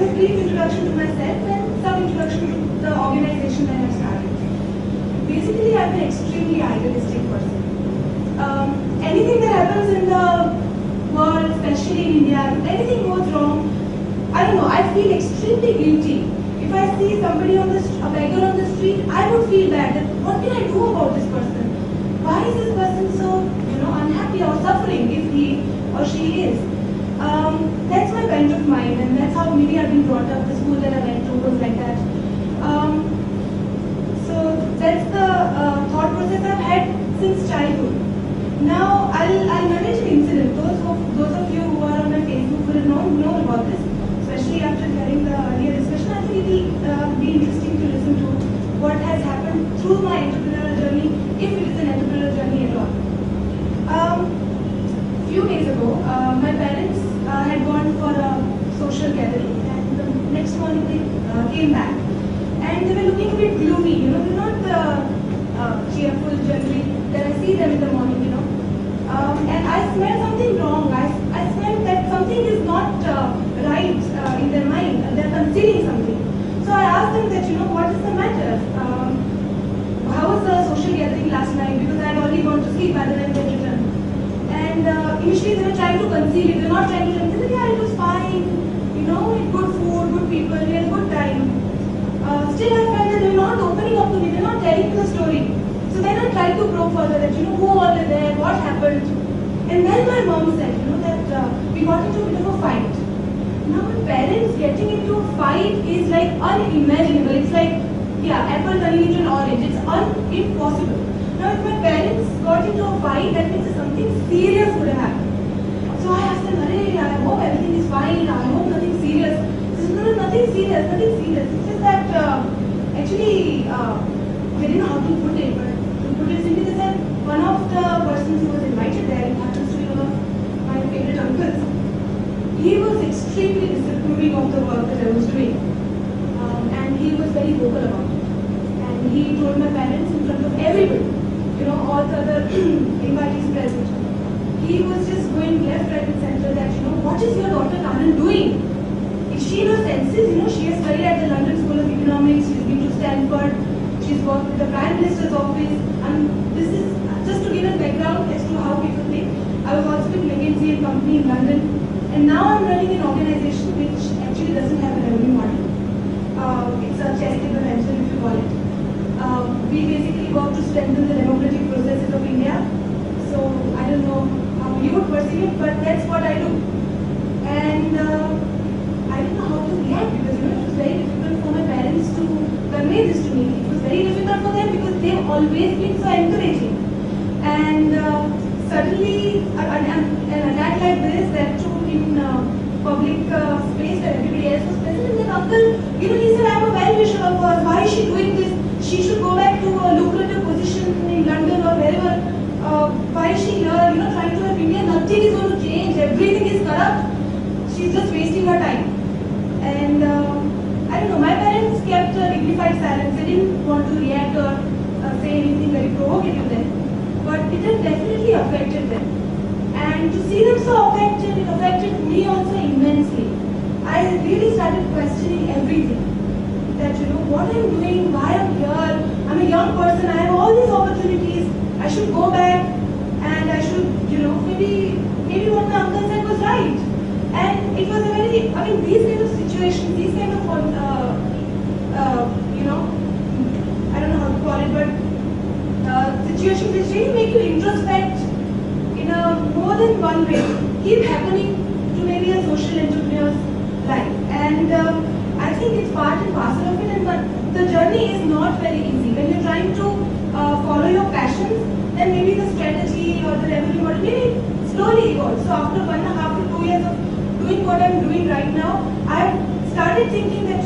just brief introduction to myself and some introduction to the organization that I've started. Basically, I'm an extremely idealistic person. Anything that happens in the world, especially in India, if anything goes wrong, I don't know, I feel extremely guilty. If I see somebody on a beggar on the street, I would feel bad that what can I do about this person? Why is this person so, unhappy or suffering if he or she is? That's my bent of mind, and that's how maybe I've been brought up. The school that I went to was like that. So that's the thought process I've had since childhood. Now I'll narrate an incident. Those of you who are on my Facebook will know about this, especially after hearing the earlier discussion. I think it will be interesting to listen to what has happened through my entrepreneurial journey, if it is an entrepreneurial journey at all. Few days ago, my parents had gone for a social gathering, and the next morning they came back, and they were looking a bit gloomy. They're not cheerful generally that I see them in the morning. And I smell something wrong. I smell that something is not right in their mind. They're concealing something. So I asked them that, what is the matter? How was the social gathering last night? Because I had already gone to sleep by the time they returned. And initially they were trying to conceal it. They were not trying to conceal it. Yeah, it was fine. Good food, good people. We had a good time. Still I felt that they were not opening up to me. They were not telling me the story. So then I tried to probe further that, who all were there, what happened. And then my mom said, that we got into a bit of a fight. Now my parents getting into a fight is like unimaginable. It's like, apple turning into an orange. It's impossible. Now if my parents got into a fight, that means something serious would have happened. So I asked them, I hope everything is fine. I hope nothing serious. They said, no, nothing serious. It's just that actually, they didn't know how to put it, but to put it simply, they said one of the persons who was invited there, it happens to be one of my favorite uncles. He was extremely disapproving of the work that I was doing, and he was very vocal about it. And he told my parents in front of everybody, all the other invitees present. He was just going left, right, and center that, what is your daughter Kanan doing? Is she in her senses? She has studied at the London School of Economics. She's been to Stanford. She's worked with the Prime Minister's office, and this is just to give a background as to how people think. I was also with McKinsey and Company in London, and now I'm running an organization which actually doesn't have a revenue model. It's a charitable venture, if you call it. We basically work to strengthen the democratic processes of India. So I don't know how you would perceive it, but that's what I do. And I didn't know how to react because it was very difficult for my parents to convey this to me. It was very difficult for them because they've always been so encouraging. And suddenly, an attack like this, that too in public space where everybody else was present, and then uncle, he said, I'm a well-wisher of hers. Why is she doing this? She should go back to a lucrative position in London or wherever. Why is she here? Trying to help India. Nothing is going to change. Everything is corrupt. She's just wasting her time. And I don't know, my parents kept a dignified silence. They didn't want to react or say anything very provocative then. But it has definitely affected them. And to see them so affected, it affected me also immensely. I really started questioning everything. That, what I'm doing, why I'm here. I'm a young person, I have all these opportunities. I should go back and I should, maybe what my uncle said was right. And it was a very, these kind of situations, these kind of, I don't know how to call it, but situations which really make you introspect in a more than one way, keep happening to maybe a social entrepreneur's life. And I think it's part and parcel of it, but the journey is not very easy. When you're trying to follow your passions, then maybe the strategy or the revenue model maybe slowly evolves. So after 1.5 to 2 years of doing what I'm doing right now, I've started thinking that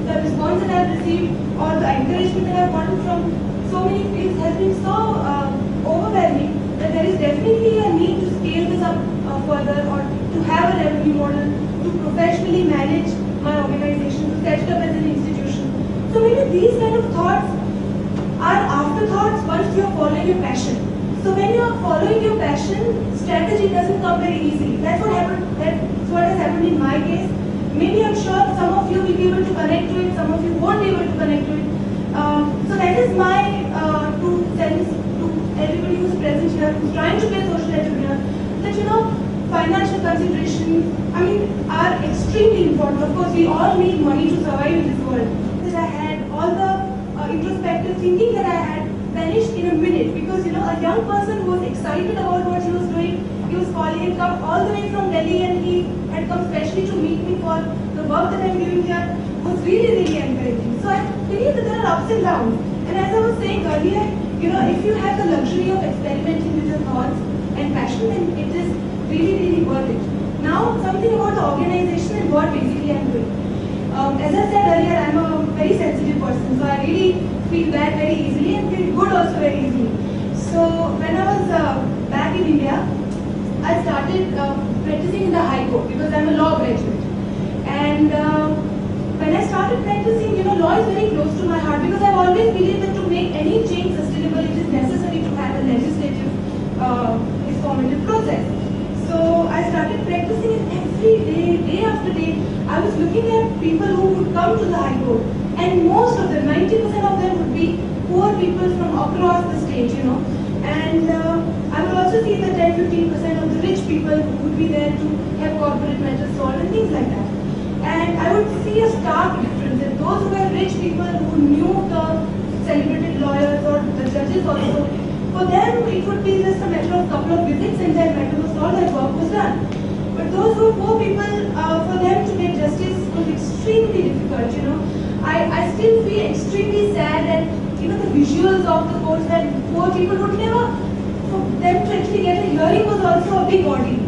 the response that I've received or the encouragement that I've gotten from so many fields has been so overwhelming that there is definitely a need to scale this up further, or to have a revenue model, to professionally manage my organization, to set it up as an institution. So maybe these kind of thoughts are afterthoughts once you are following your passion. So when you are following your passion, strategy doesn't come very easily. That's what happened. That's what has happened in my case. Maybe I'm sure some of you to connect to it, some of you won't be able to connect to it. So that is my two cents to everybody who's present here, who's trying to be a social entrepreneur, that financial considerations, are extremely important. Of course, we all need money to survive in this world. That I had all the introspective thinking that I had vanished in a minute, because a young person who was excited about what he was doing, he was calling, and come all the way from Delhi, and he had come specially to meet me for the work that I'm doing here, was really, really encouraging. So I believe that there are ups and downs. And as I was saying earlier, if you have the luxury of experimenting with your thoughts and passion, then it is really, really worth it. Now, something about the organization and what basically I'm doing. As I said earlier, I'm a very sensitive person, so I really feel bad very easily and feel good also very easily. So when I was back in India, I started practicing in the High Court because I'm a law graduate. And when I started practicing, law is very close to my heart, because I've always believed that to make any change sustainable, it is necessary to have a legislative, informative process. So I started practicing it every day, day after day. I was looking at people who would come to the High Court, and most of them, 90% of them would be poor people from across the state, And I would also see that 10-15% of the rich people who would be there to have corporate matters solved and things like that. And I would see a stark difference that those who were rich people who knew the celebrated lawyers or the judges also, for them it would be just a matter of couple of visits and their matter was solved, their work was done. But those who were poor people, for them to get justice was extremely difficult, I still feel extremely sad that, the visuals of the courts that poor people would never, for them to actually get a hearing was also a big ordeal.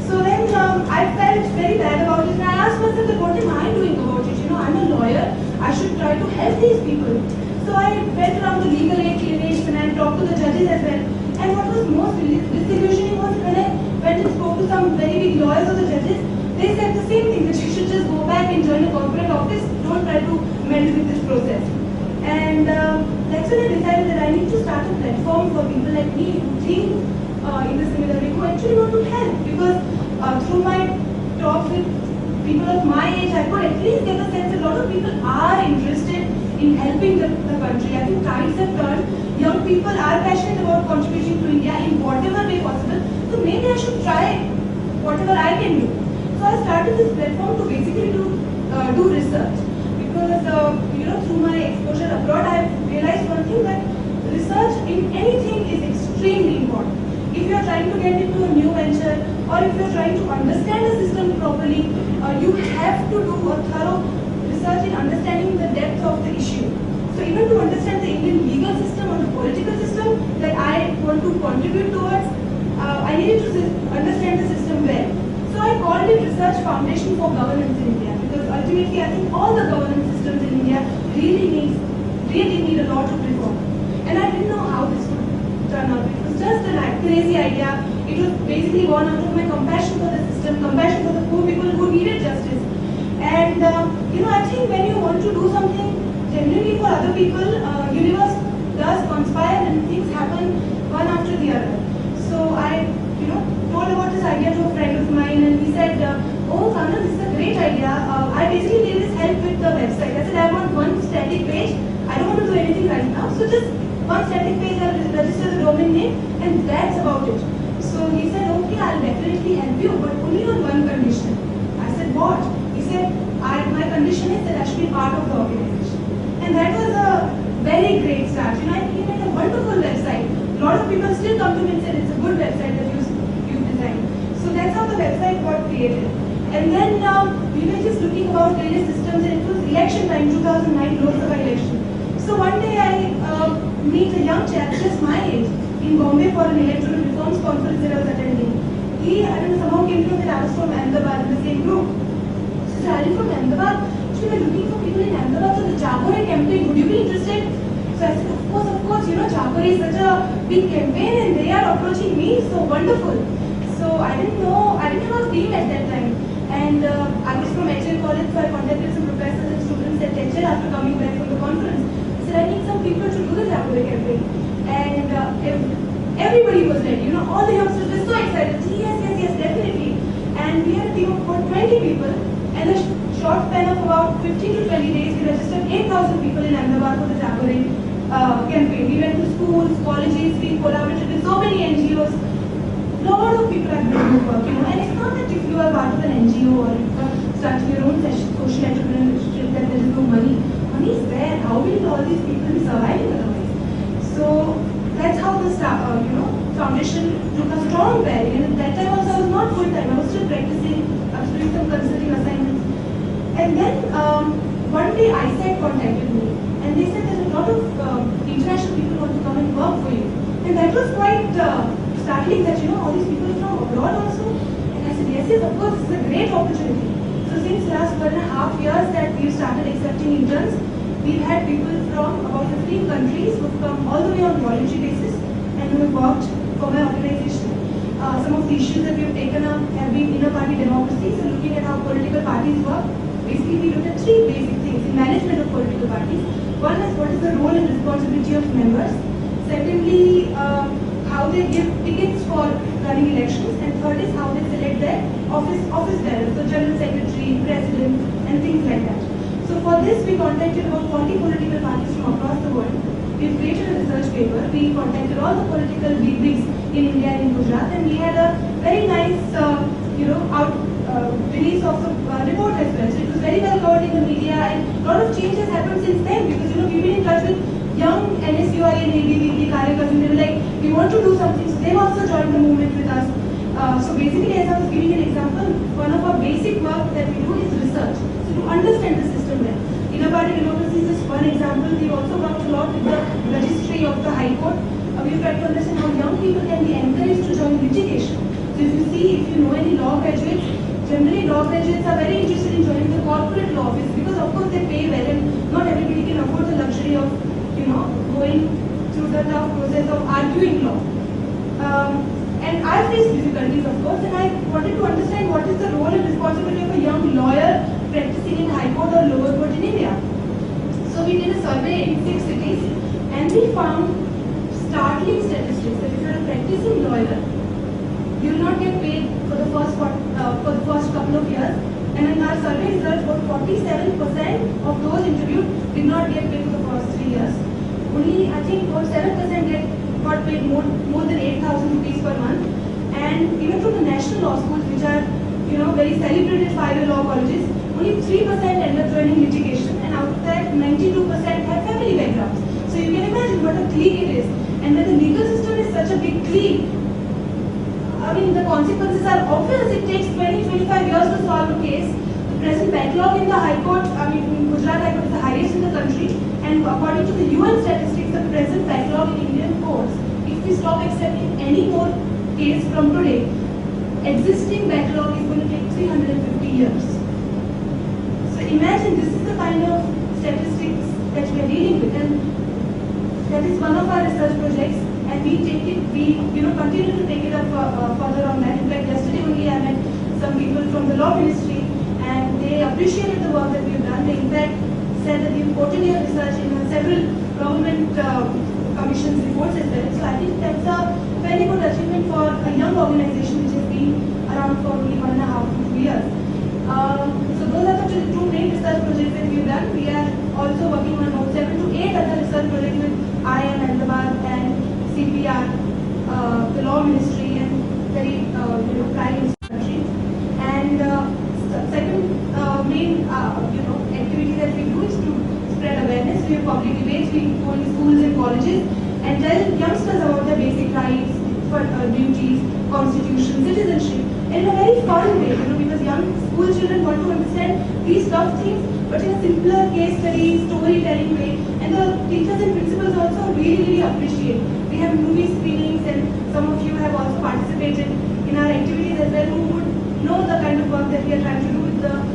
So then I felt very bad about it, and I asked myself that what am I doing about it? I'm a lawyer, I should try to help these people. So I went around the legal aid clinics and I talked to the judges as well. And what was most disillusioning was when I went and spoke to some very big lawyers or the judges, they said the same thing, that you should just go back and join a corporate office, don't try to meddle with this process. And that's when I decided that I need to start a platform for people like me who think in a similar way, who actually want to help. Because through my talks with people of my age, I could at least get a sense that a lot of people are interested in helping the country. I think times have turned. Young people are passionate about contributing to India in whatever way possible. So maybe I should try whatever I can do. So I started this platform to basically do research. Because through my exposure abroad, I have realized one thing, that research in anything is extremely important. If you are trying to get into a new venture, or if you are trying to understand the system properly, you have to do a thorough research in understanding the depth of the issue. So even to understand the Indian legal system or the political system that I want to contribute towards, I needed to understand the system well. So I called it Research Foundation for Governance in India, because ultimately I think all the governance systems in India really need a lot of reform. And I didn't know how this would turn out. It was just a crazy idea. It was basically born out of my compassion for the system, compassion for the poor people who needed justice. And I think when you want to do something genuinely for other people, universe does conspire and things happen one after the other. So I, told about this idea to a friend of mine, and he said, "Oh, Kanan, this is a great idea. I basically need this help with the website." I said, "I want one static page. I don't want to do anything right now. So just one static page, I'll register the domain name, and that's about it." So he said, "Okay, I'll definitely help you, but only on one condition." I said, "What?" He said, my condition is that I should be part of the organization. And that was a very great start. I think he made a wonderful website. A lot of people still come to me and said it's a good website that you've designed. So that's how the website got created. And then we were just looking about various systems, and it was election time, 2009 Lok Sabha election. So one day I meet a young chap, just my age, in Bombay for an electoral reforms conference that I was attending. He somehow came to know that I was from Ahmedabad in the same group. So I am from Ahmedabad. So we were looking for people in Ahmedabad for the Jagore campaign. Would you be interested? So I said, of course. Jagore is such a big campaign and they are approaching me. So wonderful. So I didn't have a team at that time. And I was from HL college, so I contacted some professors and students at HL after coming back from the conference. I said, I need some people to do the Jagore campaign. And everybody was ready. All the youngsters were so excited. Yes, definitely. And we had a team of about 20 people. And the short span of about 15 to 20 days, we registered 8,000 people in Ahmedabad for the Jaguaring campaign. We went to schools, colleges, we collaborated with so many NGOs. Lot of people are doing good work, and it's not that if you are part of an NGO or if you are starting your own social entrepreneurship that there is no money. Money is there. How will all these people be surviving otherwise? So that's how the foundation took a strong bearing. And at that time also I was not full time. I was still practicing. I was doing some consulting assignments. And then one day eChai contacted me, and they said there's a lot of international people want to come and work for you. And that was quite startling that all these people from abroad also. And I said yes, of course, this is a great opportunity. So since last 1.5 years that we've started accepting interns, we've had people from about 15 countries who've come all the way on voluntary basis and who have worked for my organization. Some of the issues that we've taken up have been inner party democracy, so looking at how political parties work. Basically, we looked at 3 basic things in management of political parties. One is what is the role and responsibility of members. Secondly, how they give tickets for running elections. And third is how they select their office bearers, so general secretary, president, and things like that. So for this, we contacted about 40 political parties from across the world. We've created a research paper. We contacted all the political big-wigs in India and in Gujarat, and we had a very nice, release of the report as well. So it was very well covered in the media, and a lot of change has happened since then because we've been in touch with young NSUI and ABVP Karyakas, and they were like, we want to do something. So they've also joined the movement with us. So basically, as I was giving an example, one of our basic work that we do is research. So to understand the system well. Inner party democracy is just one example. We've also worked a lot with the registry of the High Court. We've tried to understand how young people can be encouraged to join litigation. So if you know any law graduates, generally law graduates are very interested in joining the corporate law office because of course they pay well and not everybody can afford the luxury of going through the tough process of arguing law. And I faced difficulties, of course, and I wanted to understand what is the role and responsibility of a young lawyer practicing in High Court or lower court in India. So we did a survey in 6 cities, and we found startling statistics that if you're a practicing lawyer, you will not get paid for the first couple of years. And in our survey results, about 47% of those interviewed did not get paid for the first 3 years. Only, I think, about 7% got paid more than 8,000 rupees per month. And even from the national law schools, which are, very celebrated 5-year law colleges, only 3% ended up joining litigation, and out of that, 92% had family backgrounds. So you can imagine what a clique it is. And when the legal system is such a big clique, the consequences are obvious. It takes 20-25 years to solve a case. The present backlog in the High Court, Gujarat High Court is the highest in the country, and according to the UN statistics, the present backlog in Indian courts, if we stop accepting any more case from today, existing backlog is going to take 350 years. So imagine this is the kind of statistics that we are dealing with, and that is one of our research projects, and we continue to take it up further on that. In fact, yesterday only I met some people from the law ministry, and they appreciated the work that we have done. They in fact said that we've quoted your research in several government commissions reports as well. So I think that's a very good achievement for a young organization which has been around for only 1.5 to 2 years. So those are the 2 main research projects that we've done. We are also working on about 7 to 8 other research projects with IIM Ahmedabad and CPR, the law ministry, and very private countries. And second main activity that we do is to spread awareness. We have public debates. We go in schools and colleges and tell youngsters about their basic rights, duties, constitution, citizenship, in a very fun way, because young school children want to understand these tough things, but in a simpler case study, storytelling way, and the teachers and principals also really appreciate. We have movie screenings, and some of you have also participated in our activities as well, who would know the kind of work that we are trying to do with the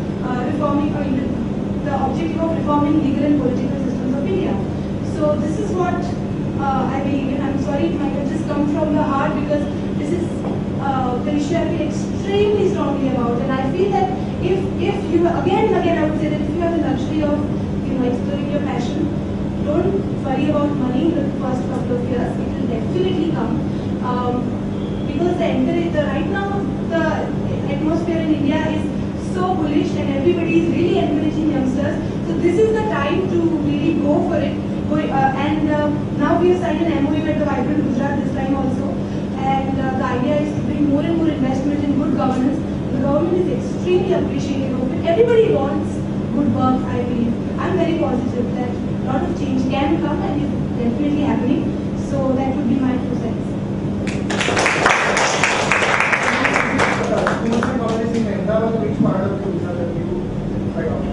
the objective of reforming legal and political systems of India. So this is what I believe in. I'm sorry it might have just come from the heart, because this is the issue I feel extremely strongly about, and I feel that if you again and again I would say that if you have the luxury of exploring your passion, don't worry about money in the first couple of years. It will definitely come, because right now the atmosphere in India is so bullish and everybody is really encouraging youngsters. So this is the time to really go for it. Now we have signed an MOU with the Vibrant Gujarat this time also. And the idea is to bring more and more investment in good governance. The government is extremely appreciative of it. Everybody wants good work, I believe. I'm very positive that a lot of change can come and is definitely happening. So that would be my 2 cents. Which part of the visa that you tried out?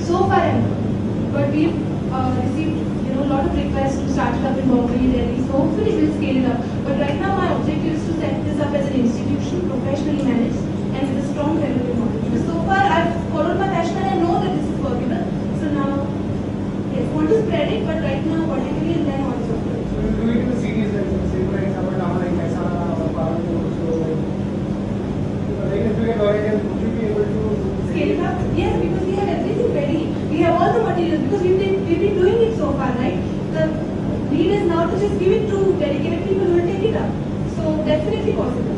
So far, but we've received a lot of requests to start it up in Bombay, Delhi. So hopefully we'll scale it up. But right now my objective is to set this up as an institution, professionally managed, and with a strong revenue model. Because so far I've followed my passion and I know that this is workable. So now, yes, want to spread it, but right now vertically and then also. So you do it in the cities, like say for example, like Mehsana or Palanpur. So like if you get Oregon, would you be able to scale it up? Yes, because we have everything ready. We have all the materials because we've been doing it so far, right? The need is now to just give it to dedicated people who will take it up. So definitely possible.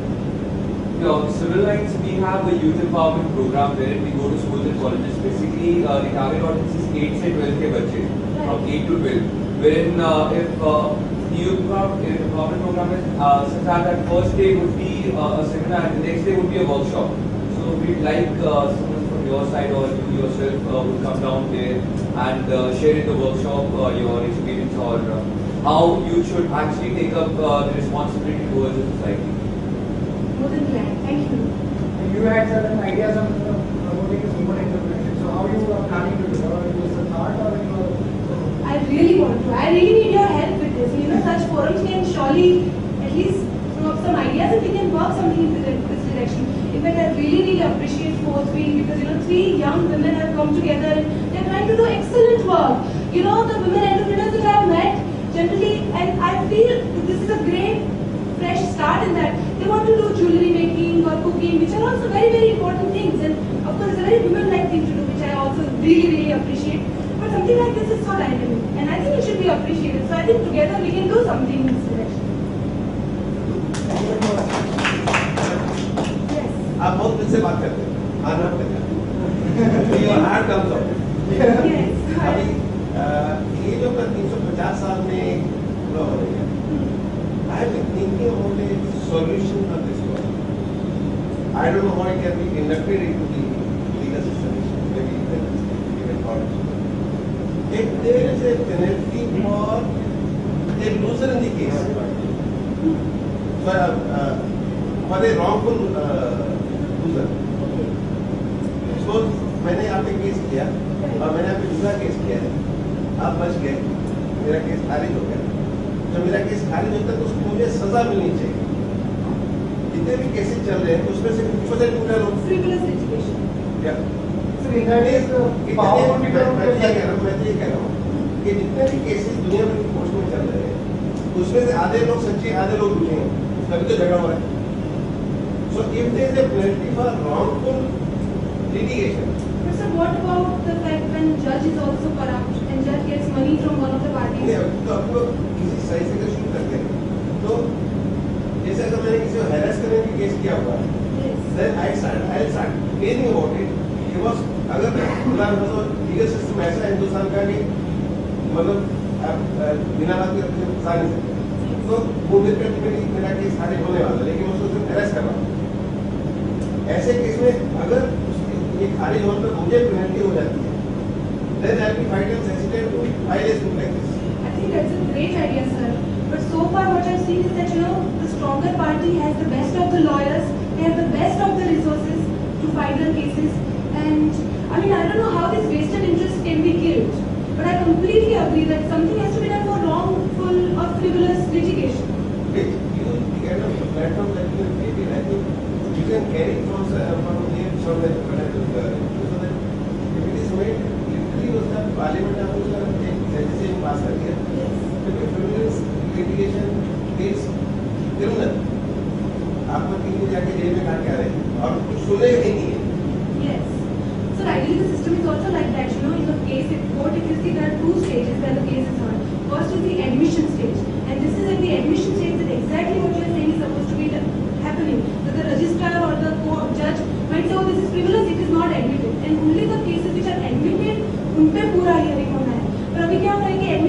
Civil lines, we have a youth empowerment program wherein we go to schools and colleges. Basically, the target audience is 8 से 12 के बच्चे, from 8 to 12. Wherein if the youth empowerment program is such that first day would be a seminar and the next day would be a workshop. So we'd like someone from your side or you yourself would come down there and share in the workshop your experience or how you should actually take up the responsibility towards the society. More than glad. Thank you. you had certain ideas on promoting human entrepreneurship. So how you are planning to do it? Is it hard or I really want to. I really need your help with this. Such forums can surely at least throw up some ideas and we can work something in this direction. In fact, I really appreciate 4-3 because 3 young women have come together and they're trying to do excellent work. The women entrepreneurs that I've met generally, and I feel this is a great fresh start in that they want to do jewelry making or cooking, which are also very important things. And of course, it's a very women-like thing to do, which I also really appreciate. But something like this is so dynamic, and I think it should be appreciated. So I think together we can do something in this direction. Yes. आप बहुत दिल से बात करते हैं, आना पड़ेगा। Your heart comes out. Yes. अभी ये जो 350 साल में पूरा हो रही है, I have been thinking about a solution for this problem. I don't know how it can be inducted into the legal system. Maybe even college. If there is a penalty for a loser in the case, for a wrongful loser. So मैंने आप पे case किया और मैंने आप पे दूसरा case किया है, आप बच गए, मेरा केस खारिज हो गया। जब मेरा केस खारिज होता है तो उसको मुझे सजा मिलनी चाहिए। जितने भी केसेस चल रहे हैं उसमें से 50% उठा लो। Frivolous litigation. क्या? मैं ये कह रहा हूँ कि जितने भी केसेस दुनिया भर की कोर्ट में चल रहे हैं उसमें से आधे लोग सच्चे आधे लोग झूठे हैं, तभी तो झगड़ा हो रहा है। So if there is a penalty for wrongful litigation. So what about the fact when judge is also corrupt and judge gets money from one of the parties? तो आप लोग किसी सही से अगर शुरू करते हैं तो जैसे अगर मैंने किसी को हैरेस करने की केस किया हुआ है, then I'll start thinking about it. Because अगर लीगल सिस्टम ऐसा है हिंदुस्तान का कि मतलब आप बिना बात के अपने फंसा नहीं सकते, तो वो मेरा केस खारिज होने वाला है, लेकिन मैं उसको हैरेस कर रहा हूँ। ऐसे केस में अगर ये खारिज होने पर मुझे पेनल्टी हो जाती है, then I'll be fighting hesitant to file a suit like this. I think that's a great idea, sir. But so far what I've seen is that the stronger party has the best of the lawyers, they have the best of the resources to fight their cases. And I don't know how this wasted interest can be killed. But I completely agree that something has to be done for wrongful or frivolous litigation. Okay, the kind of platform that you have created, I think you can carry it from the so that if it is made literally उसका parliament में आपको उसका legislation पास कर दिया, क्योंकि frivolous litigation is criminal, आपको 3 दिन जाके जेल में काट के आ रहे हैं और कुछ सुनेगा ही नहीं है। Yes. So ideally the system is also like that. In the case in court, if you see there are 2 stages where the case is heard. First is the admission stage, and this is at the admission stage that exactly what you are saying is supposed to be happening. So the registrar or the court judge might say,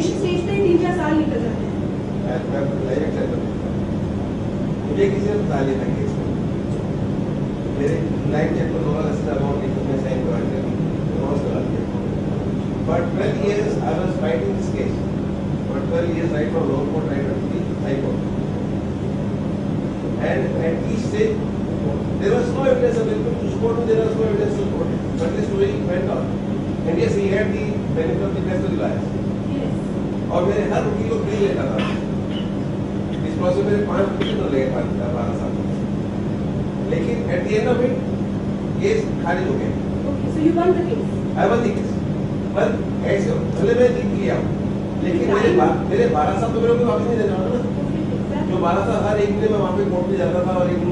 submission stage पे 3-4 साल निकल जाते हैं। मैं live example मुझे किसी ने बता लिया था केस में मेरे लाइन चेक पर होगा इसका अमाउंट एक में साइन करवा दिया नोट्स करा दिया but 12 years I was fighting this case for 12 years right from lower court right up to the high court and at each stage there was no evidence available to support me, there was no evidence to support it but the story went on and yes he had the benefit of the best of the liars और मेरे हर वकील को free लेता था इस process में 5 वकील तो लगे 12 साल लेकिन at the end of it case खारिज हो गया Okay, so you won the case. I one the case पर ऐसे भले मैं जीत गया लेकिन मेरे 12 साल तो मेरे को वापस नहीं देना होगा ना जो 12 साल हर एक दिन मैं वहाँ पे कोर्ट में जाता था और एक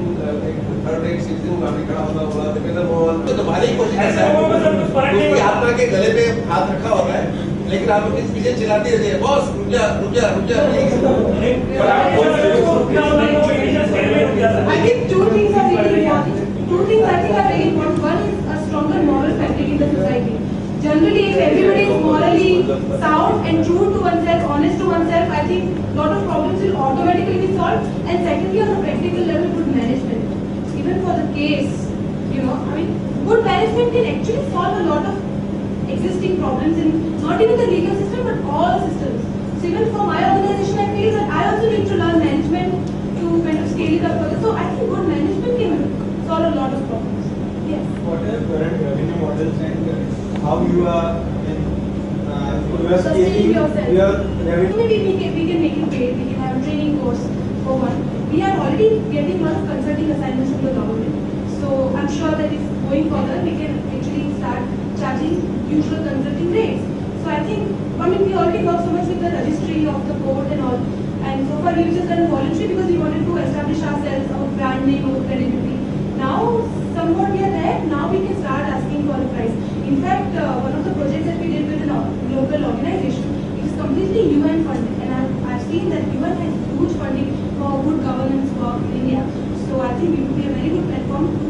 थर्ड रेट सिटीजन वहाँ पे खड़ा होता बोला दीपेंद्र मोहन तो तुम्हारी कुछ ऐसा है उसकी आत्मा के गले पे हाथ रखा होता है लेकिन आप लोग इस पीछे चिल्लाते रहते हैं बॉस रुक जा please I think two things are really important. Two things I think are very important. One is a stronger moral fabric in the society. Generally, if everybody is morally sound and true to oneself, honest to oneself, I think lot of problems will automatically be solved. And secondly, on a practical level, good management. Even for the case, I mean, good management can actually solve a lot of existing problems in not even the legal system but all systems. So even for my organization, I feel that I also need to learn management to kind of scale it up further. So I think good management can solve a lot of problems. Yes. What are current revenue models and how you are Sustaining yourself. your revenue? Maybe we can make it paid. We can have a training course for one. We are already getting a lot of consulting assignments from the government. So I'm sure that if going further, we can actually start charging usual consulting rates. So I think, we already work so much with the registry of the court and all. And so far we've just done voluntary because we wanted to establish ourselves, our brand name, our credibility. Now, somewhat we are there, now we can start asking for a price. In fact, one of the projects that we did with a local organization, it is completely UN funded. And I've seen that UN has huge funding for good governance work in India. So I think it would be a very good platform to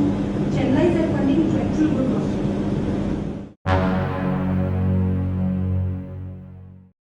channelize that funding into actual good work.